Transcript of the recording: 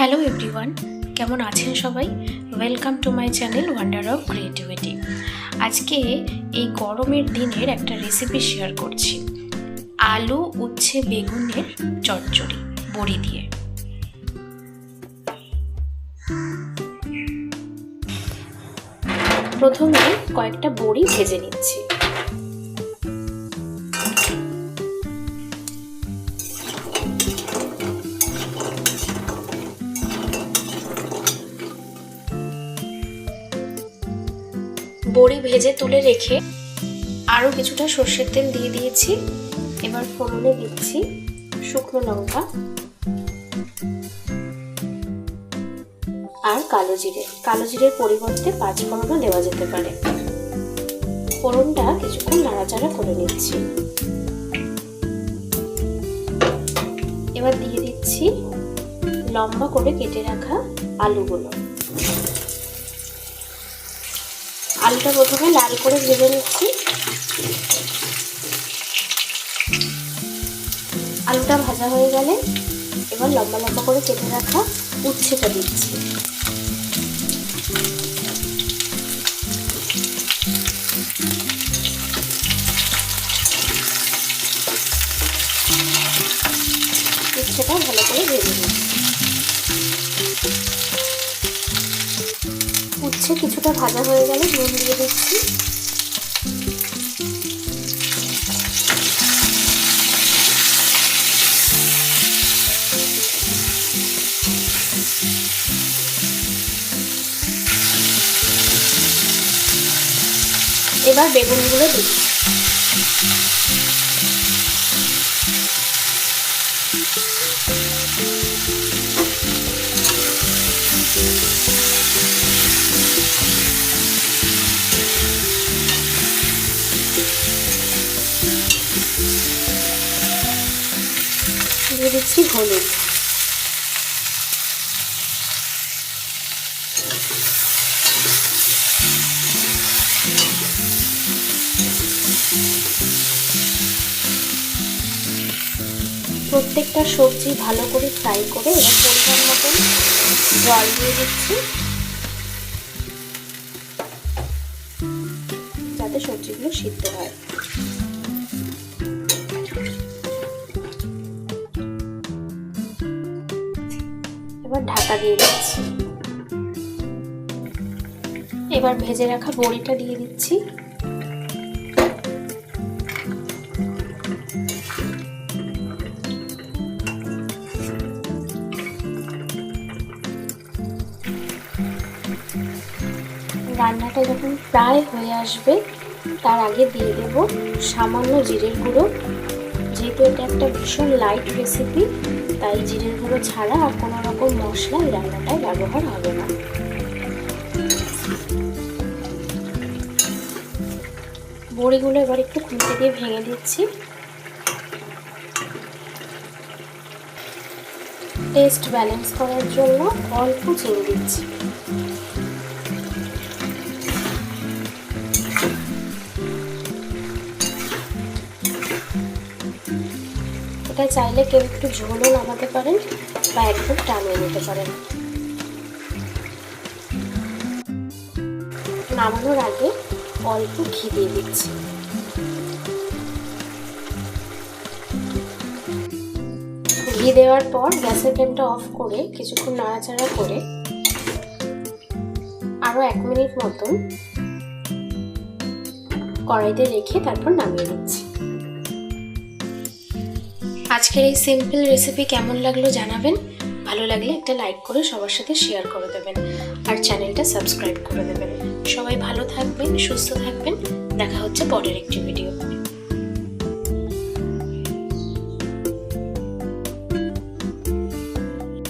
Hello everyone, কেমন আছেন সবাই? Welcome to my channel wonder of creativity. আজকে এই গরমের দিনের একটা রেসিপি শেয়ার করছি, আলু উচ্ছে বেগুনের চচ্চড়ি বড়ি দিয়ে। প্রথমে কয়েকটা বড়ি ভেজে নিচ্ছি। বড়ি ভেজে তুলে রেখে আরও কিছুটা সর্ষের তেল দিয়ে দিয়েছি। এবার ফোড়নে দিচ্ছি শুকনো লঙ্কা আর কালো জিরে। কালো জিরের পরিবর্তে পাঁচফোড়নও দেওয়া যেতে পারে। ফোড়নটা কিছুক্ষণ নাড়াচাড়া করে নিচ্ছি। এবার দিয়ে দিচ্ছি লম্বা করে কেটে রাখা আলুগুলো। আলুটা প্রথমে লাল করে ভেজে নিচ্ছি। আলুটা ভাজা হয়ে গেলে এবার লম্বা লম্বা করে কেটে রাখা উচ্ছেটা দিচ্ছি। উচ্ছেটা ভালো করে ভেজে নিচ্ছি। উচ্ছে কিছুটা ভাজা হয়ে গেলে নুন দিয়ে দিচ্ছি। এবার বেগুনগুলো দিচ্ছি। দিয়ে দিচ্ছি হলুদ। প্রত্যেকটা সবজি ভালো করে ফ্রাই করে এবার পরিমাণ মতন জল দিয়ে দিচ্ছি, যাতে সবজিগুলো সিদ্ধ হয়। এবার ঢাকা দিয়ে দিচ্ছি। এবার ভেজে রাখা বড়িটা দিয়ে দিচ্ছি। রান্নাটা যখন প্রায় হয়ে আসবে তার আগে দিয়ে দেব সামান্য জিরের গুঁড়ো। যেহেতু এটা একটা ভীষণ লাইট রেসিপি, তাই জিরের গুঁড়ো ছাড়া আর কোনো রকম মশলা এই রান্নাটায় ব্যবহার হবে না। বড়িগুলো এবার একটু খুন্তি দিয়ে ভেঙে দিচ্ছি। টেস্ট ব্যালেন্স করার জন্য অল্প চিনি দিচ্ছি। এটা চাইলে কেউ একটু ঝোলও নামাতে পারেন বা একদম টানিয়ে নিতে পারেন। নামানোর আগে অল্প ঘি দিয়ে দিচ্ছি। ঘি দেওয়ার পর গ্যাসের ফ্লেমটা অফ করে কিছুক্ষণ নাড়াচাড়া করে আরো 1 মিনিট মতন কড়াইতে রেখে তারপর নামিয়ে নিচ্ছি। আজকের এই সিম্পল রেসিপি কেমন লাগলো জানাবেন। ভালো লাগলে একটা লাইক করে সবার সাথে শেয়ার করে দেবেন আর চ্যানেলটা সাবস্ক্রাইব করে দেবেন। সবাই ভালো থাকবেন, সুস্থ থাকবেন। দেখা হচ্ছে পরের একটি ভিডিও।